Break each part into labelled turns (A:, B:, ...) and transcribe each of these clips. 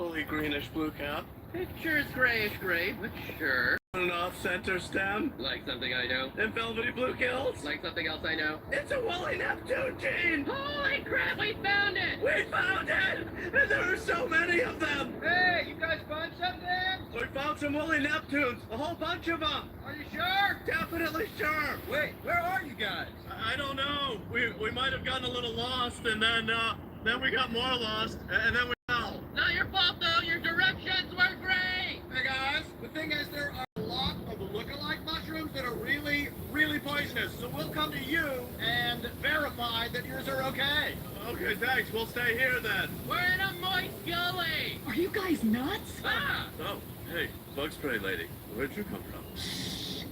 A: Fully greenish blue cap.
B: It sure is grayish gray, but sure.
A: An off-center stem.
B: Like something I know.
A: And velvety blue gills.
B: Like something else I know.
A: It's a woolly Neptune, Gene!
B: Holy crap, we found it!
A: We found it! And there are so many of them!
B: Hey, you guys find something?
A: We found some woolly Neptunes, a whole bunch of them!
B: Are you sure?
A: Definitely sure!
B: Wait, where are you guys?
A: I don't know. We might have gotten a little lost, and then we got more lost, and then we fell.
B: Not your fault though, your directions were great!
C: Hey guys, the thing is there are a lot of look-alike mushrooms that are really, really poisonous. So we'll come to you and verify that yours are okay.
A: Okay, thanks. We'll stay here then.
B: We're in a moist gully!
D: Are you guys nuts?
B: Ah!
A: Oh, hey, bug spray lady. Where'd you come from?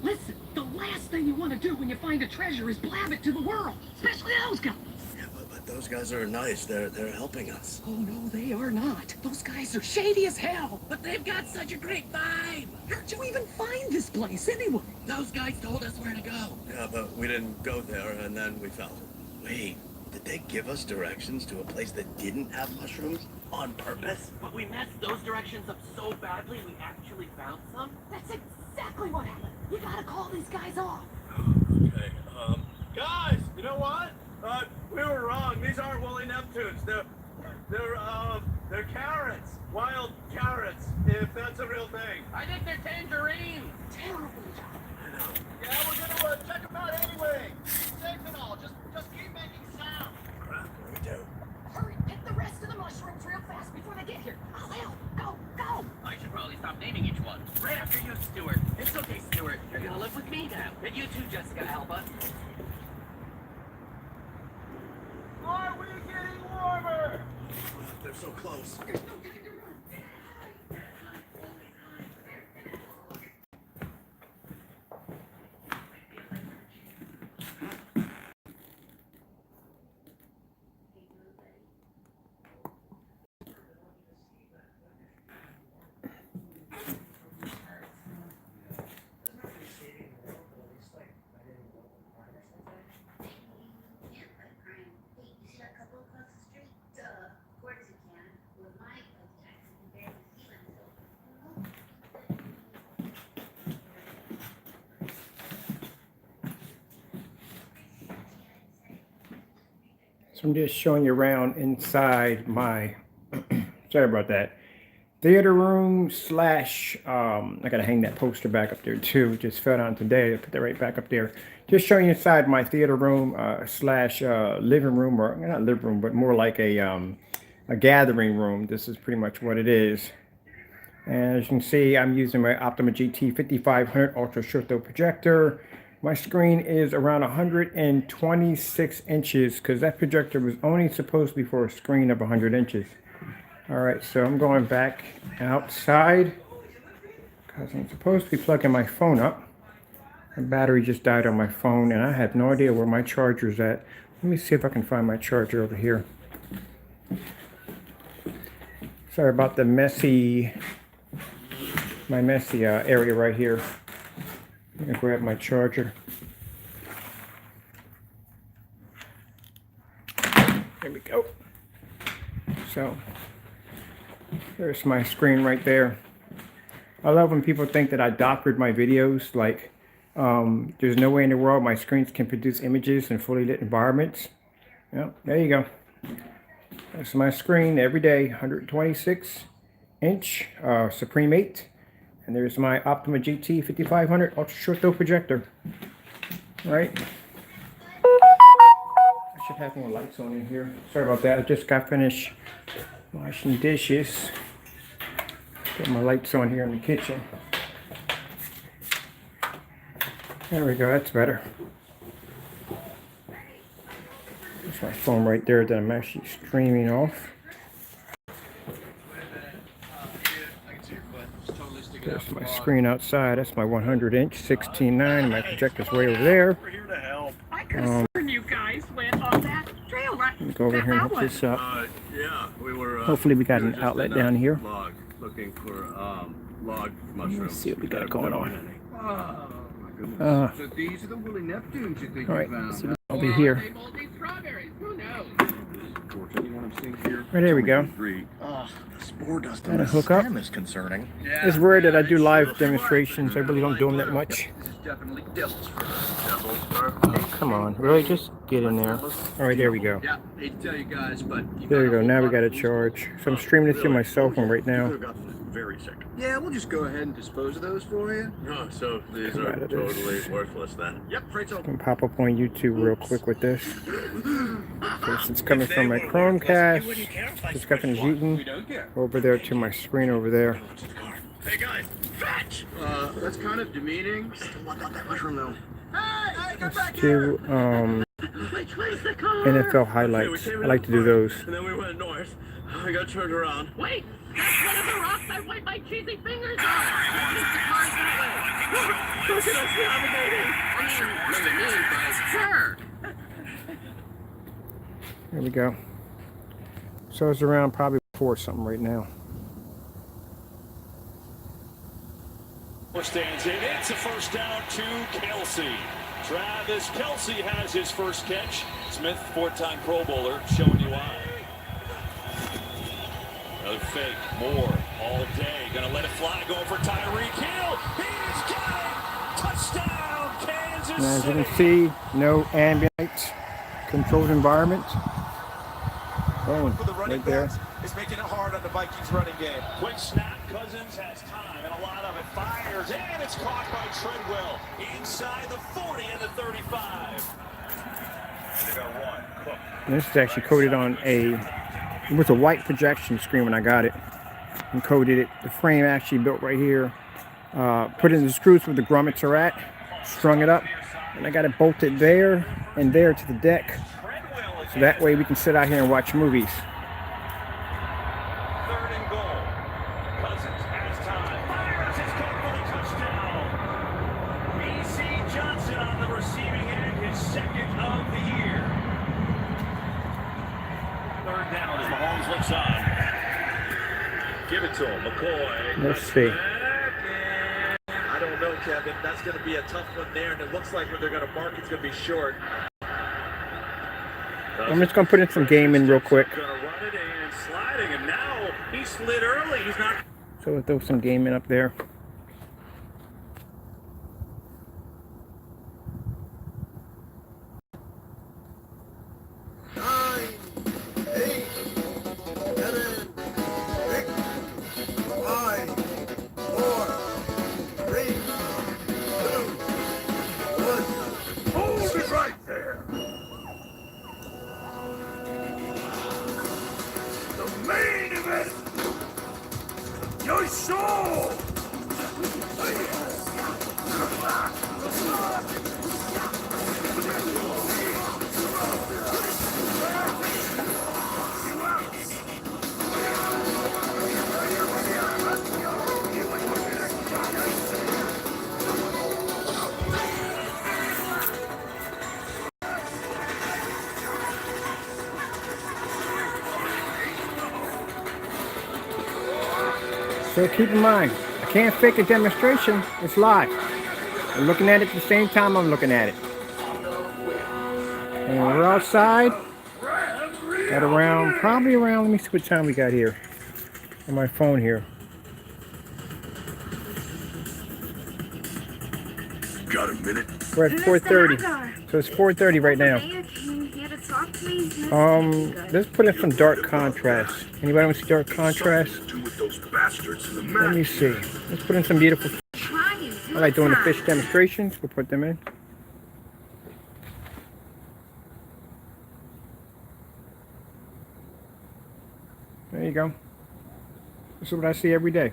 D: Listen, the last thing you want to do when you find a treasure is blab it to the world, especially those guys.
A: Yeah, but those guys are nice. They're helping us.
D: Oh, no, they are not. Those guys are shady as hell, but they've got such a great vibe. How'd you even find this place anyway? Those guys told us where to go.
A: Yeah, but we didn't go there, and then we fell. Wait, did they give us directions to a place that didn't have mushrooms on purpose?
E: But we messed those directions up so badly, we actually found some.
D: That's exactly what happened. You gotta call these guys off.
A: Okay, guys, you know what? We were wrong. These aren't woolly Neptunes. They're carrots. Wild carrots, if that's a real thing.
B: I think they're tangerines!
D: Terrible job.
A: I know.
C: Yeah, we're gonna check them out anyway. Safe and all. Just keep making sound.
A: Crap, what do we do?
D: Hurry, pick the rest of the mushrooms real fast before they get here. I'll help. Go, go.
E: I should probably stop naming each one. Right after you, Stuart. It's okay, Stuart. You're gonna live with me now. And you too, Jessica, help us.
C: Are we getting warmer?
A: They're so close.
D: There's no time to run.
F: So I'm just showing you around inside my, sorry about that, theater room slash, I gotta hang that poster back up there too. Just fell down today. I put that right back up there. Just showing you inside my theater room slash living room, or not living room, but more like a gathering room. This is pretty much what it is. And as you can see, I'm using my Optima GT 5500 ultra short throw projector. My screen is around 126 inches because that projector was only supposed to be for a screen of 100 inches. All right, so I'm going back outside because I'm supposed to be plugging my phone up. My battery just died on my phone and I have no idea where my charger's at. Let me see if I can find my charger over here. Sorry about the messy area right here. I'm gonna grab my charger. There we go. So there's my screen right there. I love when people think that I doctored my videos. Like, there's no way in the world my screens can produce images in fully lit environments. Well, there you go. That's my screen every day, 126 inch Supreme 8. And there's my Optima GT 5500 ultra short throw projector. All right. I should have more lights on in here. Sorry about that. I just got finished washing dishes. Got my lights on here in the kitchen. There we go. That's better. That's my phone right there that I'm actually streaming off. There's my screen outside. That's my 100 inch 16:9. My projector's way over there.
A: We're here to help.
D: I could have sworn you guys went on that trail ride.
F: Let me go over here and hook this up.
A: Yeah, we were.
F: Hopefully we got an outlet down here.
A: Log, looking for log mushrooms.
F: Let's see what we got going on.
C: Oh, my goodness. So these are the woolly Neptunes you think
F: All right,
C: you found?
F: so I'll be here.
B: They moldy strawberries, who knows?
C: Fortunately, one of
F: Right, there we go.
C: Oh, the spore dust
F: Gotta hook up.
C: is concerning.
F: It's rare that I do live demonstrations. I really don't do them that much.
B: This is definitely devil's fur.
F: Come on, really? Just get in there. All right, there we go.
B: Yeah, hate to tell you guys, but
F: There we go. Now we got a charge. So I'm streaming it through my cell phone right now.
C: Very sick.
B: yeah, we'll just go ahead and dispose of those for you.
A: Oh, so these
F: Come
A: are
F: out of this.
A: totally worthless then.
C: Yep, Rachel.
F: I can pop up on YouTube real quick with this. So it's coming from my Chromecast. It's got from
B: We
F: Jeton
B: don't care.
F: over there to my screen over there.
A: Hey guys, fetch!
B: That's kind of demeaning.
C: What about that mushroom though?
F: Let's do NFL highlights. I like to do those.
A: And then we went north. I got turned around.
E: Wait! That's one of the rocks I wiped my cheesy fingers on! At least the car's gonna win.
A: Look at us navigating!
E: I mean, maybe me, but sure!
F: There we go. So it's around probably 4 something right now.
G: Stands in. It's a first down to Kelsey. Travis Kelsey has his first catch. Smith, 4-time Pro Bowler, showing you why. Another fake. Moore all day. Gonna let it fly. Going for Tyreek Hill. He's got it. Touchdown, Kansas
F: Now, as you
G: City.
F: can see, no ambient controlled environment. Boom,
G: For the running
F: right there.
G: backs, is making it hard on the Vikings running game. Quick snap. Cousins has time, and a lot of it fires, and it's caught by Treadwell inside the 40 and the 35. They got one. Cook.
F: And this is actually coded on it was a white projection screen when I got it and coded it. The frame actually built right here. Put in the screws where the grommets are at, strung it up, and I got it bolted there and there to the deck. So that way we can sit out here and watch movies.
G: 3rd and goal. Cousins has time. Fires his kick for the touchdown. B.C. Johnson on the receiving end, his 2nd of the year. 3rd down as Mahomes looks on.
A: Give it to him, McCoy.
F: Let's see.
A: I don't know, Kevin. That's going to be a tough one there, and it looks like when they're going to mark, it's going to be short.
F: I'm just gonna put in some game in real quick.
A: Going to run it and sliding, and now he slid early. He's not.
F: So we'll throw some game in up there.
A: Hold it right there. The main event. Your show.
F: So keep in mind, I can't fake a demonstration. It's live. I'm looking at it at the same time I'm looking at it. And we're outside. Got around, probably around, let me see what time we got here. On my phone here.
A: Got a minute?
F: We're at 4:30. So it's 4:30 right now. Let's put in some dark contrast. Anybody want to see dark contrast?
A: Do with those bastards in the
F: Let me see. Let's put in some beautiful fish. I like doing the fish demonstrations. We'll put them in. There you go. This is what I see every day.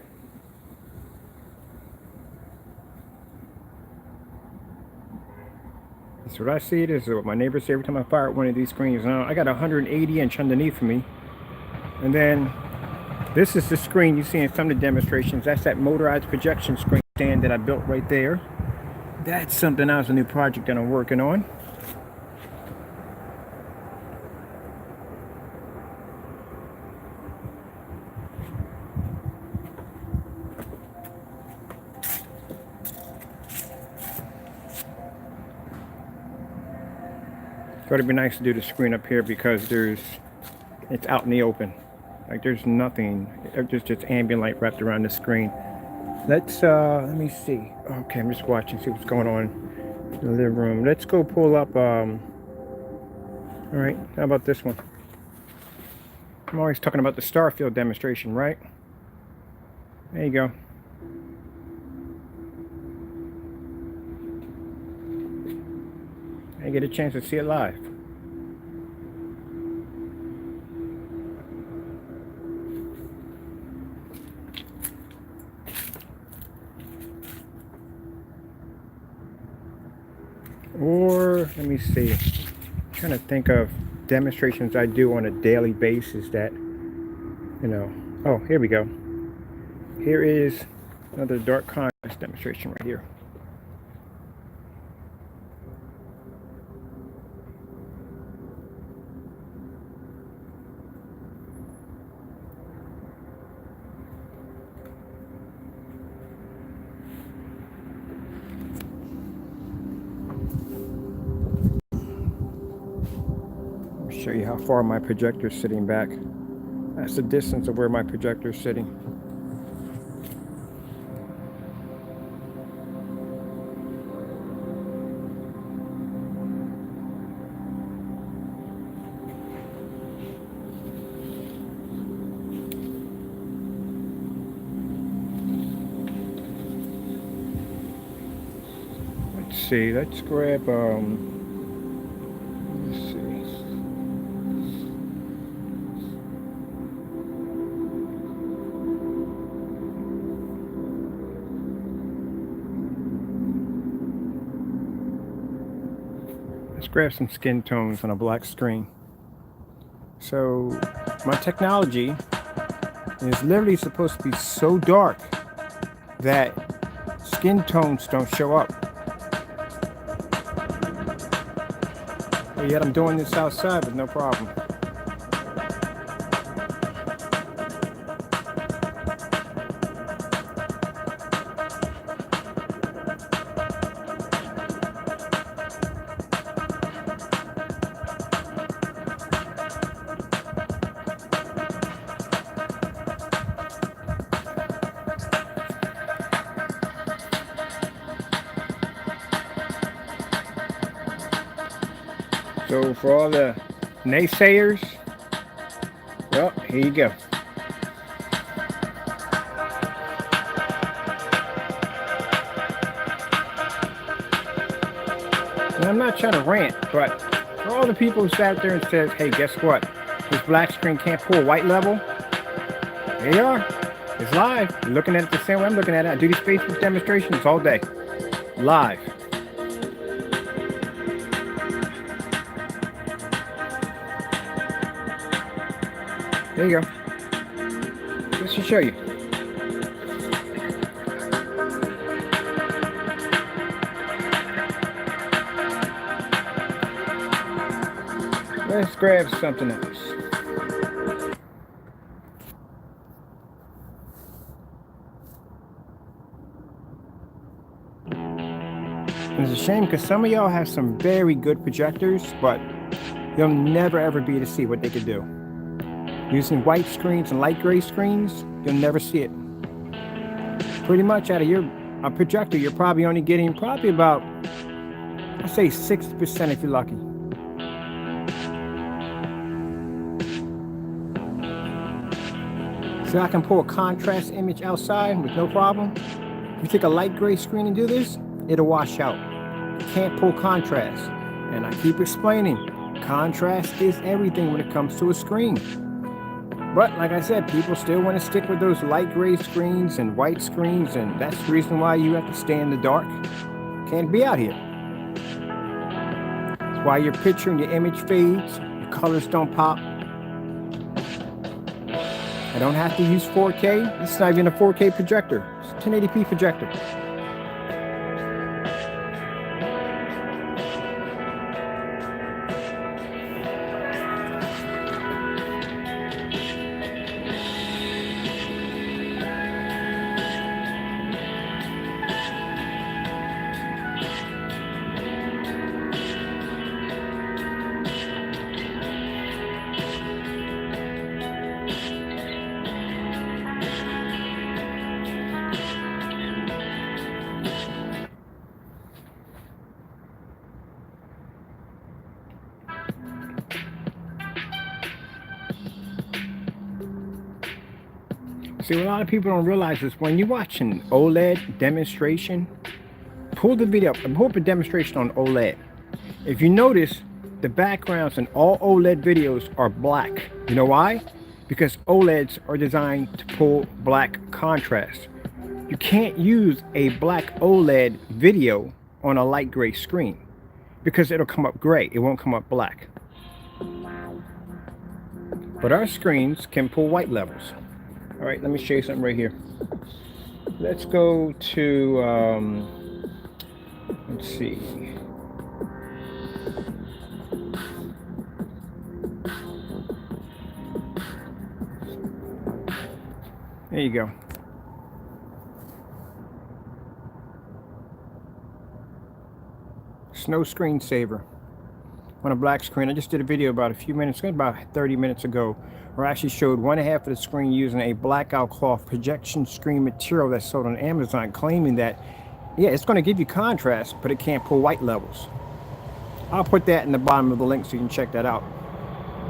F: This is what I see. This is what my neighbors say every time I fire at one of these screens. Now I got a 180 inch underneath of me. And then this is the screen you see in some of the demonstrations. That's that motorized projection screen stand that I built right there. That's something else, a new project that I'm working on. Thought it'd be nice to do the screen up here because there's It's out in the open. Like there's nothing. There's just ambient light wrapped around the screen. Let's let me see. Okay, I'm just watching, see what's going on in the living room. Let's go pull up all right, how about this one? I'm always talking about the Starfield demonstration, right? There you go. I get a chance to see it live. Or let me see. I'm trying to think of demonstrations I do on a daily basis that, you know. Oh, here we go. Here is another dark contrast demonstration right here. I'll show you how far my projector is sitting back. That's the distance of where my projector is sitting. Let's see, let's grab let's see. Let's grab some skin tones on a black screen. So my technology is literally supposed to be so dark that skin tones don't show up. But yet I'm doing this outside with no problem. So for all the naysayers, well, here you go. And I'm not trying to rant, but for all the people who sat there and says, hey, guess what? This black screen can't pull white level. There you are. It's live. You're looking at it the same way I'm looking at it. I do these Facebook demonstrations all day. Live. There you go. Just to show you. Let's grab something else. It's a shame because some of y'all have some very good projectors, but you'll never ever be able to see what they could do. Using white screens and light gray screens, you'll never see it. Pretty much out of your projector, you're probably only getting probably about, I'd say 60% if you're lucky. So I can pull a contrast image outside with no problem. If you take a light gray screen and do this, it'll wash out. You can't pull contrast. And I keep explaining, contrast is everything when it comes to a screen. But like I said, people still want to stick with those light gray screens and white screens, and that's the reason why you have to stay in the dark. Can't be out here. That's why your picture and your image fades, your colors don't pop. I don't have to use 4K. It's not even a 4K projector. It's a 1080p projector. See, what a lot of people don't realize is when you watch an OLED demonstration, pull the video up and pull up a demonstration on OLED. If you notice, the backgrounds in all OLED videos are black. You know why? Because OLEDs are designed to pull black contrast. You can't use a black OLED video on a light gray screen because it'll come up gray. It won't come up black. But our screens can pull white levels. All right, let me show you something right here. Let's go to, let's see. There you go. Snow screensaver on a black screen. I just did a video about a few minutes, about 30 minutes ago, where I actually showed one half of the screen using a blackout cloth projection screen material that's sold on Amazon, claiming that, yeah, it's going to give you contrast, but it can't pull white levels. I'll put that in the bottom of the link so you can check that out.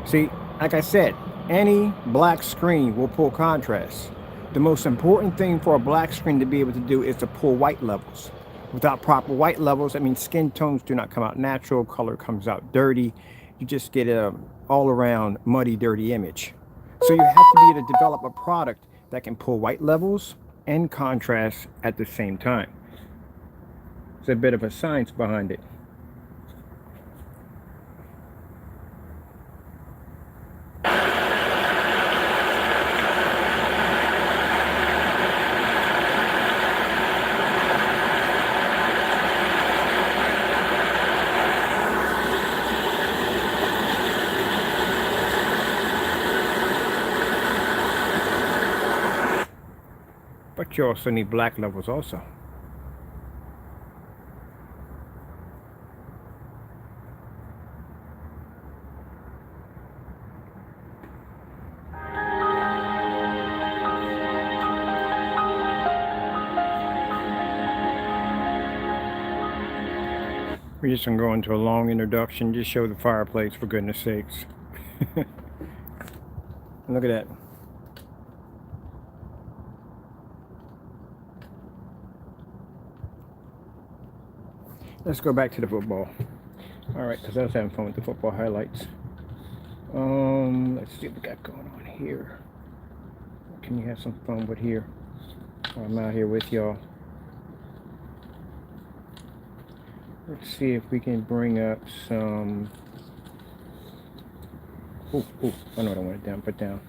F: See, like I said, any black screen will pull contrast. The most important thing for a black screen to be able to do is to pull white levels. Without proper white levels, that means skin tones do not come out natural, color comes out dirty. You just get a all-around muddy, dirty image. So you have to be able to develop a product that can pull white levels and contrast at the same time. There's a bit of a science behind it. But you also need black levels also. We're just gonna go into a long introduction, just show the fireplace for goodness sakes. Look at that. Let's go back to the football. All right, because I was having fun with the football highlights. Let's see what we got going on here. What can you have some fun with here? I'm out here with y'all. Let's see if we can bring up some. Oh, I know what I want it down. Put down.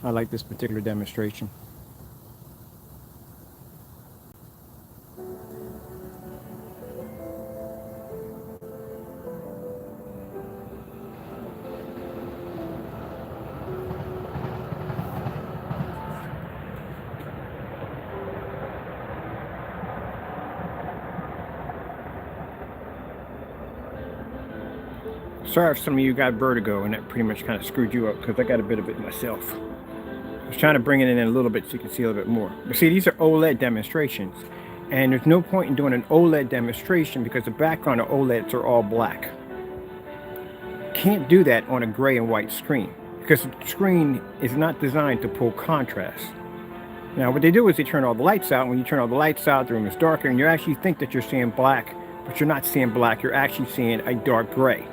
F: I like this particular demonstration. Sorry if some of you got vertigo and that pretty much kind of screwed you up, because I got a bit of it myself. I was trying to bring it in a little bit so you can see a little bit more. But see, these are OLED demonstrations. And there's no point in doing an OLED demonstration because the background of OLEDs are all black. Can't do that on a gray and white screen because the screen is not designed to pull contrast. Now what they do is they turn all the lights out. When you turn all the lights out, the room is darker and you actually think that you're seeing black, but you're not seeing black, you're actually seeing a dark gray.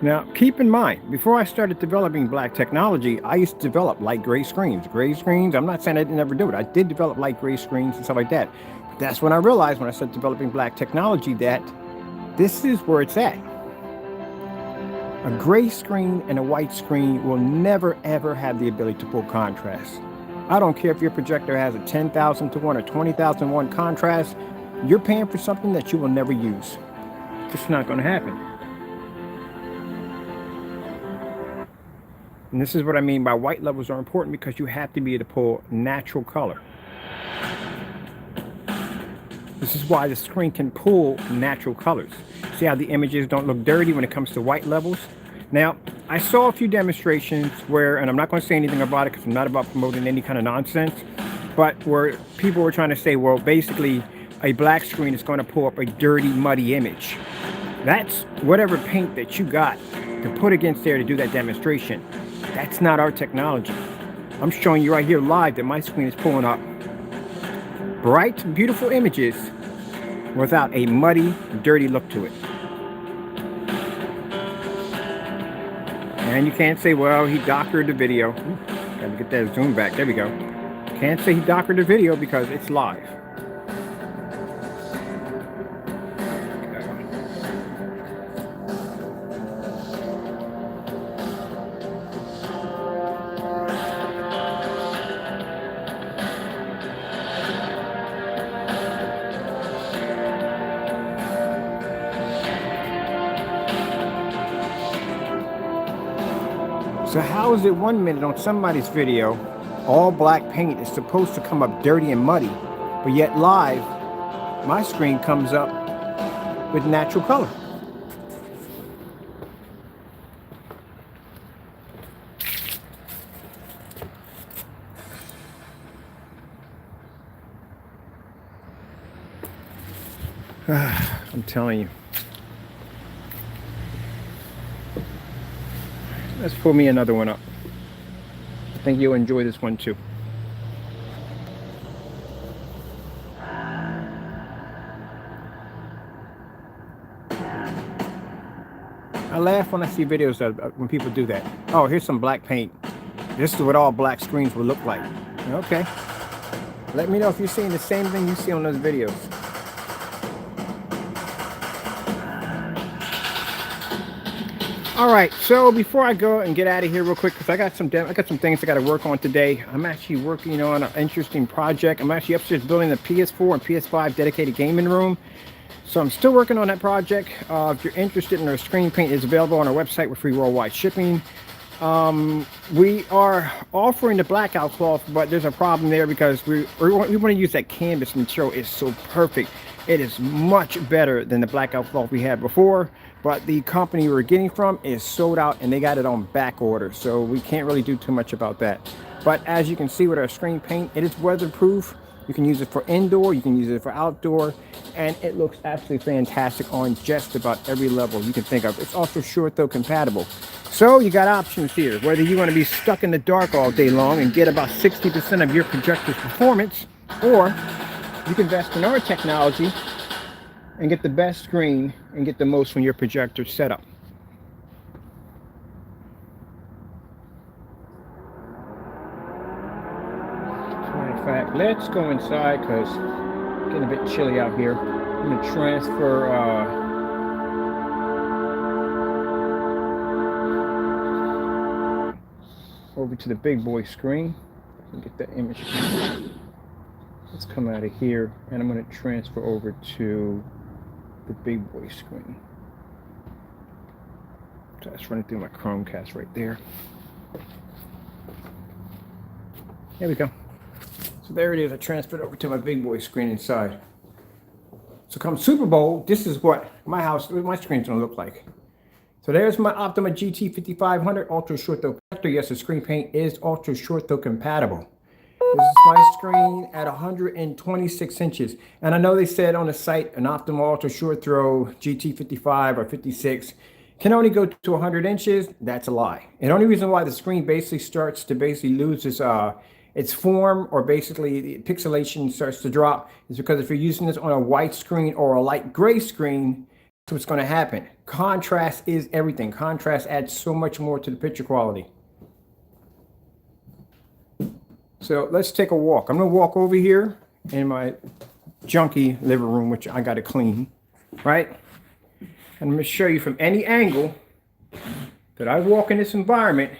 F: Now, keep in mind, before I started developing black technology, I used to develop light gray screens. Gray screens, I'm not saying I didn't ever do it. I did develop light gray screens and stuff like that. But that's when I realized, when I started developing black technology, that this is where it's at. A gray screen and a white screen will never, ever have the ability to pull contrast. I don't care if your projector has a 10,000 to 1 or 20,000 to 1 contrast. You're paying for something that you will never use. It's just not going to happen. And this is what I mean by white levels are important, because you have to be able to pull natural color. This is why the screen can pull natural colors. See how the images don't look dirty when it comes to white levels? Now, I saw a few demonstrations where, and I'm not going to say anything about it because I'm not about promoting any kind of nonsense, but where people were trying to say, well, basically a black screen is going to pull up a dirty, muddy image. That's whatever paint that you got to put against there to do that demonstration. That's not our technology. I'm showing you right here live that my screen is pulling up bright, beautiful images without a muddy, dirty look to it. And you can't say, well, he doctored the video. Gotta get that zoom back. There we go. Can't say he doctored the video because it's live. So how is it 1 minute on somebody's video, all black paint is supposed to come up dirty and muddy, but yet live, my screen comes up with natural color? I'm telling you. Let's pull me another one up. I think you'll enjoy this one too. I laugh when I see videos when people do that. Oh, here's some black paint. This is what all black screens will look like. Okay. Let me know if you're seeing the same thing you see on those videos. All right, so before I go and get out of here real quick, because I got some things I got to work on today. I'm actually working on an interesting project. I'm actually upstairs building a PS4 and PS5 dedicated gaming room. So I'm still working on that project. If you're interested in our screen paint, it's available on our website with free worldwide shipping. We are offering the blackout cloth, but there's a problem there because we want to use that canvas material. It's so perfect. It is much better than the blackout cloth we had before, but the company we were getting from is sold out and they got it on back order, so we can't really do too much about that. But as you can see with our screen paint, it is weatherproof. You can use it for indoor, you can use it for outdoor, and it looks absolutely fantastic on just about every level you can think of. It's also short throw compatible. So you got options here, whether you want to be stuck in the dark all day long and get about 60% of your projector's performance, or you can invest in our technology and get the best screen and get the most from your projector setup. In fact, let's go inside because it's getting a bit chilly out here. I'm going to transfer over to the big boy screen and get that image. Let's come out of here and I'm going to transfer over to the big boy screen. So that's running through my Chromecast right there. There we go. So there it is. I transferred over to my big boy screen inside. So come Super Bowl, this is what my screen's gonna look like. So there's my Optima GT 5500 Ultra Short Throw projector. Yes, the screen paint is Ultra Short Throw compatible. This is my screen at 126 inches. And I know they said on the site an Optima Ultra Short Throw GT 55 or 56 can only go to 100 inches. That's a lie. And the only reason why the screen basically starts to lose its form, or basically the pixelation starts to drop, is because if you're using this on a white screen or a light gray screen, that's what's going to happen. Contrast is everything. Contrast adds so much more to the picture quality. So let's take a walk. I'm going to walk over here in my junky living room, which I got to clean, right? And I'm going to show you from any angle that I walk in this environment,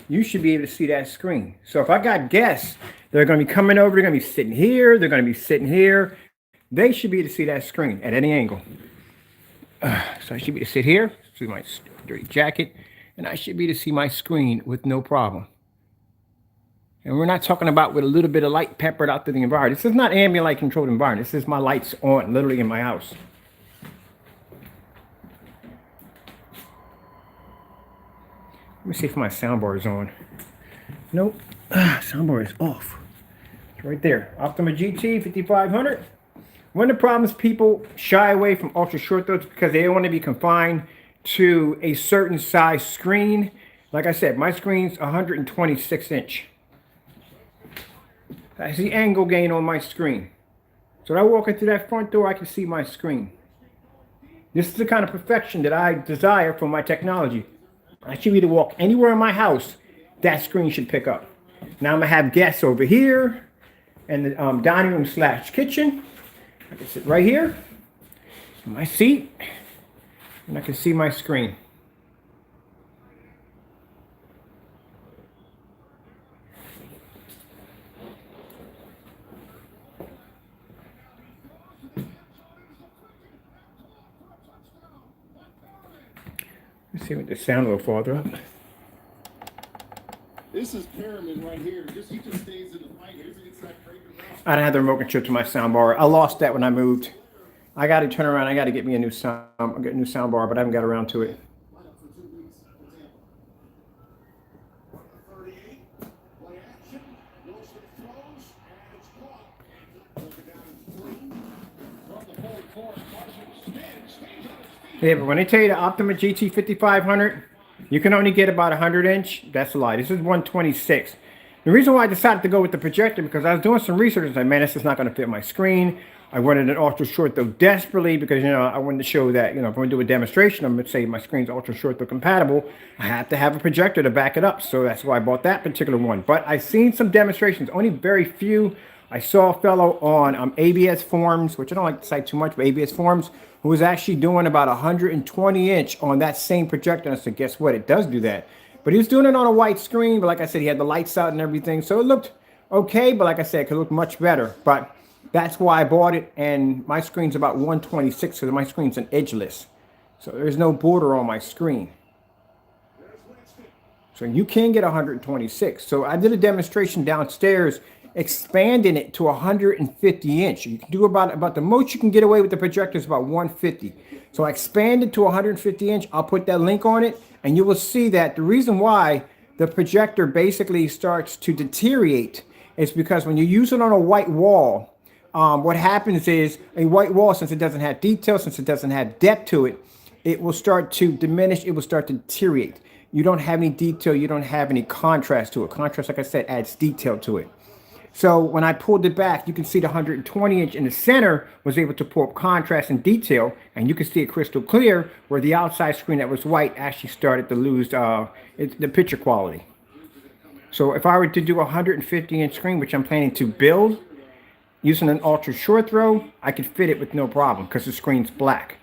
F: you should be able to see that screen. So if I got guests, they're going to be coming over, they're going to be sitting here, they're going to be sitting here. They should be able to see that screen at any angle. So I should be able to sit here, see my dirty jacket, and I should be able to see my screen with no problem. And we're not talking about with a little bit of light peppered out to the environment. This is not ambient light controlled environment. This is my lights on, literally in my house. Let me see if my soundbar is on. Nope, soundbar is off. It's Right there, Optima GT 5500. One of the problems people shy away from ultra short throws because they don't want to be confined to a certain size screen. Like I said, my screen's 126 inch. That's the angle gain on my screen. So when I walk into that front door, I can see my screen. This is the kind of perfection that I desire for my technology. I should be able to walk anywhere in my house, that screen should pick up. Now I'm gonna have guests over here in the dining room / kitchen. I can sit right here in my seat and I can see my screen. Let's see what the sound a little farther up.
C: This is Pyramid right here. He just stays in the fight.
F: I don't have the remote control to my sound bar. I lost that when I moved. I got to turn around. I got to get me a new sound bar, but I haven't got around to it. Yeah, but when they tell you the Optima GT 5500, you can only get about 100 inch. That's a lie. This is 126. The reason why I decided to go with the projector, because I was doing some research and I said, man, this is not going to fit my screen. I wanted an ultra short though desperately because, you know, I wanted to show that, you know, if I'm going to do a demonstration, I'm going to say my screen's ultra short though compatible. I have to have a projector to back it up. So that's why I bought that particular one. But I've seen some demonstrations, only very few. I saw a fellow on ABS Forums, which I don't like to cite too much, but ABS Forums, who was actually doing about 120 inch on that same projector. And I said, guess what? It does do that. But he was doing it on a white screen. But like I said, he had the lights out and everything. So it looked okay. But like I said, it could look much better. But that's why I bought it. And my screen's about 126 because my screen's an edgeless. So there's no border on my screen. So you can get 126. So I did a demonstration downstairs expanding it to 150 inch. You can do about the most you can get away with the projector is about 150. So I expanded to 150 inch. I'll put that link on it and you will see that the reason why the projector basically starts to deteriorate is because when you use it on a white wall, what happens is a white wall, since it doesn't have detail, since it doesn't have depth to it, it will start to diminish. It will start to deteriorate. You don't have any detail. You don't have any contrast to it. Contrast, like I said, adds detail to it. So when I pulled it back, you can see the 120 inch in the center was able to pull up contrast and detail, and you can see it crystal clear where the outside screen that was white actually started to lose the picture quality. So if I were to do a 150 inch screen, which I'm planning to build using an ultra short throw, I could fit it with no problem because the screen's black.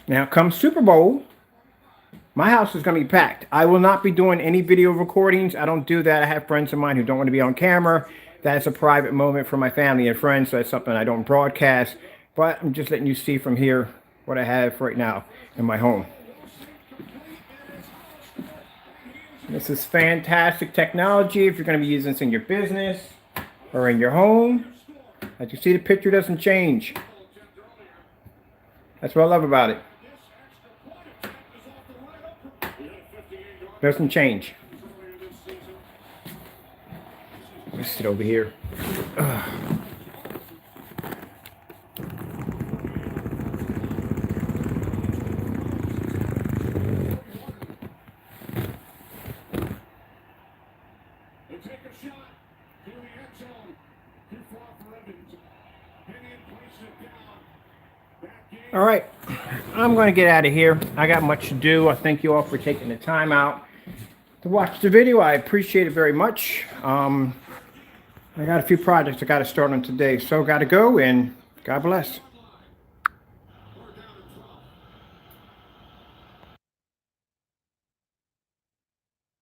F: Now come Super Bowl, my house is going to be packed. I will not be doing any video recordings. I don't do that. I have friends of mine who don't want to be on camera. That's a private moment for my family and friends. So that's something I don't broadcast. But I'm just letting you see from here what I have right now in my home. This is fantastic technology if you're going to be using this in your business or in your home. As you see, the picture doesn't change. That's what I love about it. Doesn't change. Let's sit over here. All right, I'm going to get out of here. I got much to do. I thank you all for taking the time out to watch the video. I appreciate it very much. I got a few projects I got to start on today, so got to go, and God bless.